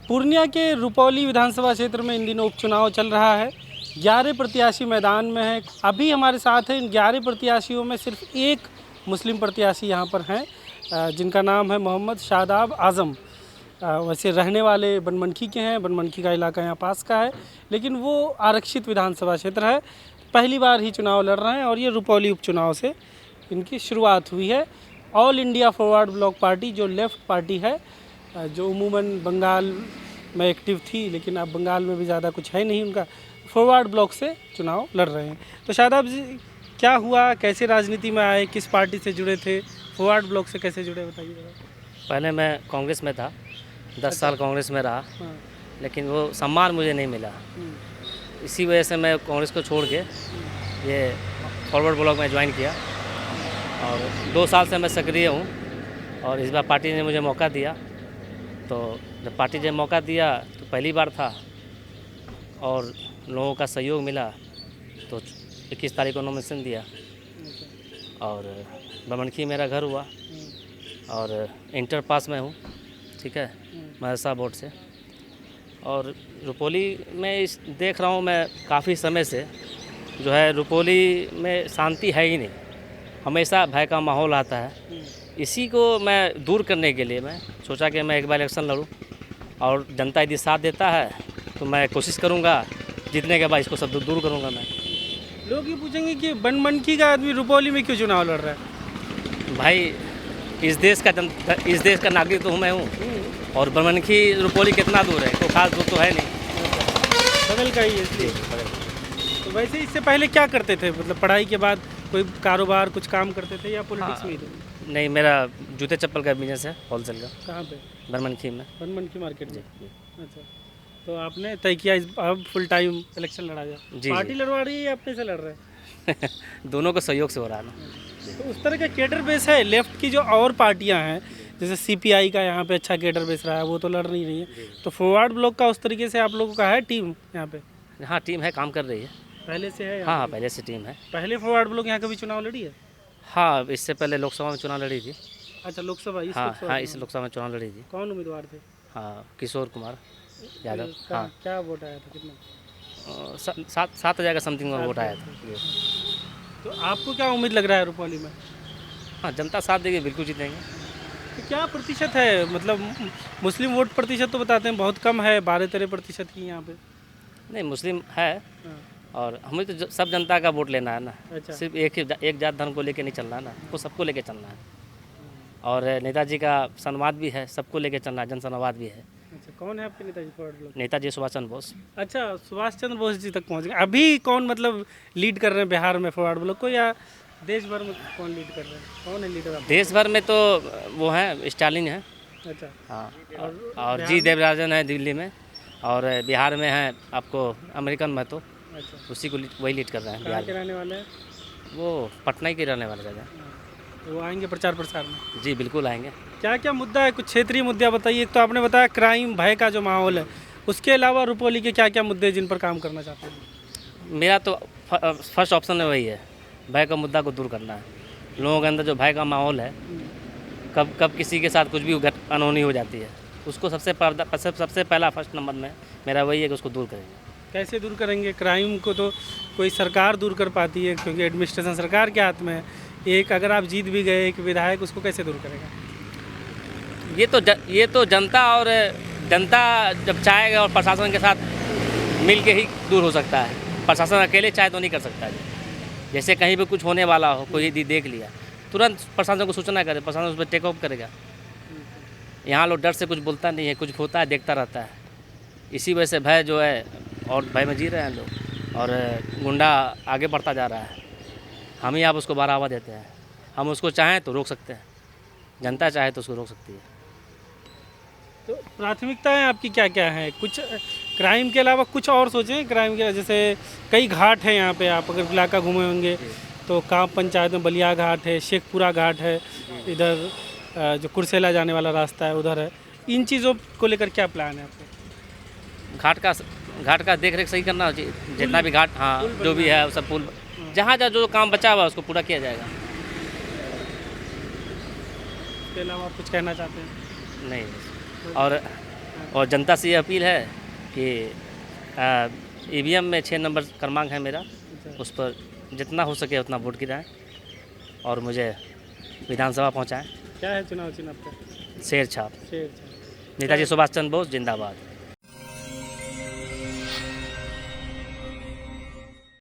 पूर्णिया के रुपौली विधानसभा क्षेत्र में इन दिनों उपचुनाव चल रहा है। 11 प्रत्याशी मैदान में हैं। अभी हमारे साथ हैं इन 11 प्रत्याशियों में सिर्फ एक मुस्लिम प्रत्याशी यहाँ पर हैं, जिनका नाम है मोहम्मद शादाब आज़म। वैसे रहने वाले बनमनखी के हैं, बनमनखी का इलाका यहाँ पास का है, लेकिन वो आरक्षित विधानसभा क्षेत्र है। पहली बार ही चुनाव लड़ रहे हैं और ये रुपौली उपचुनाव से इनकी शुरुआत हुई है। All India forward block party जो लेफ़्ट पार्टी है, जो उमूमन बंगाल में एक्टिव थी, लेकिन अब बंगाल में भी ज़्यादा कुछ है नहीं, उनका फॉरवर्ड ब्लॉक से चुनाव लड़ रहे हैं। तो शादाब जी, क्या हुआ, कैसे राजनीति में आए, किस पार्टी से जुड़े थे, फॉरवर्ड ब्लॉक से कैसे जुड़े, बताइए। पहले मैं कांग्रेस में था, 10 साल कांग्रेस में रहा, हाँ। लेकिन वो सम्मान मुझे नहीं मिला। इसी वजह से मैं कांग्रेस को छोड़ के ये फॉरवर्ड ब्लॉक में ज्वाइन किया और 2 साल से मैं सक्रिय हूँ। और इस बार पार्टी ने मुझे मौका दिया, तो जब पार्टी ने मौका दिया तो पहली बार था और लोगों का सहयोग मिला, तो 21 तारीख को नॉमिनेशन दिया और बनमनखी मेरा घर हुआ और इंटर पास में हूँ, ठीक है, मदरसा बोर्ड से। और रुपौली में देख रहा हूँ मैं काफ़ी समय से, जो है रुपौली में शांति है ही नहीं, हमेशा भय का माहौल आता है। इसी को मैं दूर करने के लिए मैं सोचा कि मैं एक बार इलेक्शन लड़ूँ और जनता यदि साथ देता है तो मैं कोशिश करूँगा जीतने के बाद इसको सब दूर करूँगा मैं। लोग ये पूछेंगे कि बनमनखी का आदमी रुपौली में क्यों चुनाव लड़ रहा है। भाई, इस देश का नागरिक तो हूँ मैं हूँ, और बनमनखी रुपौली कितना दूर है, कोई खास दूर तो है नहीं, बगल का ही है इसलिए। तो वैसे इससे पहले क्या करते थे, मतलब पढ़ाई के बाद कोई कारोबार, कुछ काम करते थे या पॉलिटिक्स में ही थे? नहीं, मेरा जूते चप्पल का बिजनेस है, होलसेल का। कहाँ पे? बनमनखी में। बनमनखी मार्केट में। अच्छा, तो आपने तय किया इस अब फुल टाइम इलेक्शन लड़ा जाए। जी, पार्टी लड़वा रही है या अपने से लड़ रहे हैं? दोनों को सहयोग से हो रहा है ना। तो उस तरह का केडर बेस है लेफ्ट की जो और पार्टियां हैं, जैसे सीपीआई का यहाँ पे अच्छा केडर बेस रहा है, वो तो लड़ नहीं रही है। तो फॉरवर्ड ब्लॉक का उस तरीके से आप लोगों का है टीम यहाँ पे? हाँ, टीम है, काम कर रही है पहले से है? हाँ, पहले से टीम है। पहले फॉरवर्ड ब्लॉक यहाँ कभी चुनाव लड़ी है? हाँ, इससे पहले लोकसभा में चुनाव लड़ी थी। अच्छा, लोकसभा? हाँ, इस लोकसभा में चुनाव लड़ी थी। कौन उम्मीदवार थे? हाँ, किशोर कुमार यादव। हाँ, क्या वोट आया था, कितना? 7,000 का समथिंग में वोट आया था। तो आपको क्या उम्मीद लग रहा है रुपौली में? हाँ, जनता साथ देगी, बिल्कुल जीतेंगे। तो क्या प्रतिशत है, मतलब मुस्लिम वोट प्रतिशत तो बताते हैं बहुत कम है, 12-13% ही यहाँ पे। नहीं, मुस्लिम है और हमें तो सब जनता का वोट लेना है ना। अच्छा। सिर्फ एक जात धर्म को लेके नहीं चलना है ना, को सबको लेके चलना है। और नेताजी का संवाद भी है, सबको लेके चलना है, जन संवाद भी है। अच्छा, कौन है आपके नेताजी फॉरवर्ड ब्लॉक? नेताजी सुभाष चंद्र बोस। अच्छा, सुभाष चंद्र बोस जी तक पहुँच गए। अभी कौन मतलब लीड कर रहे हैं बिहार में फॉरवर्ड ब्लॉक को, या देश भर में कौन लीड कर रहे हैं? कौन है लीडर? देश भर में तो वो हैं, स्टालिन है। अच्छा। हाँ, और जी देवराजन है दिल्ली में, और बिहार में है आपको अमेरिकन महतो। अच्छा, उसी को वही लीड कर रहे हैं कहाँ बिहार के में। रहने वाले हैं? वो पटना ही के रहने वाले हैं। वो आएंगे प्रचार प्रसार में? जी, बिल्कुल आएंगे। क्या क्या मुद्दा है, कुछ क्षेत्रीय मुद्दा बताइए। एक तो आपने बताया क्राइम, भय का जो माहौल है, उसके अलावा रुपौली के क्या क्या मुद्दे जिन पर काम करना चाहते हैं? मेरा तो फर्स्ट ऑप्शन है, वही है, भय का मुद्दा को दूर करना है। लोगों के अंदर जो भय का माहौल है, कब किसी के साथ कुछ भी अनहोनी हो जाती है, उसको सबसे पहला फर्स्ट नंबर में मेरा वही है कि उसको दूर करेंगे। कैसे दूर करेंगे? क्राइम को तो कोई सरकार दूर कर पाती है, क्योंकि एडमिनिस्ट्रेशन सरकार के हाथ में है। एक अगर आप जीत भी गए एक विधायक, उसको कैसे दूर करेगा? ये तो जनता जब चाहेगा और प्रशासन के साथ मिल के ही दूर हो सकता है। प्रशासन अकेले चाहे तो नहीं कर सकता है। जैसे कहीं पे कुछ होने वाला हो, कोई यदि देख लिया, तुरंत प्रशासन को सूचना करे, प्रशासन उस पर टेक ऑफ करेगा। यहाँ लोग डर से कुछ बोलता नहीं है, कुछ होता है देखता रहता है। इसी वजह से भय जो है, और भय में जी रहे हैं लोग, और गुंडा आगे बढ़ता जा रहा है। हम ही आप उसको बढ़ावा देते हैं। हम उसको चाहें तो रोक सकते हैं, जनता चाहे तो उसको रोक सकती है। तो प्राथमिकताएं आपकी क्या क्या हैं? कुछ क्राइम के अलावा कुछ और सोचें? क्राइम के जैसे कई घाट हैं यहाँ पे, आप अगर इलाका घूमे होंगे तो काप पंचायत में बलिया घाट है, शेखपुरा घाट है, इधर जो कुर्सेला जाने वाला रास्ता है उधर है। इन चीज़ों को लेकर क्या प्लान है आपको? घाट का देख रेख सही करना चाहिए, जितना भी घाट, हाँ, जो भी है सब पुल, जहाँ जो काम बचा हुआ उसको पूरा किया जाएगा। इसके अलावा आप कुछ कहना चाहते हैं? नहीं, और और जनता से ये अपील है कि ईवीएम में 6 नंबर क्रमांक है मेरा, उस पर जितना हो सके उतना वोट गिराएं और मुझे विधानसभा पहुंचाएं। क्या है चुनाव चिन्ह आपका? शेर छाप। शेर। नेताजी सुभाष चंद्र बोस जिंदाबाद।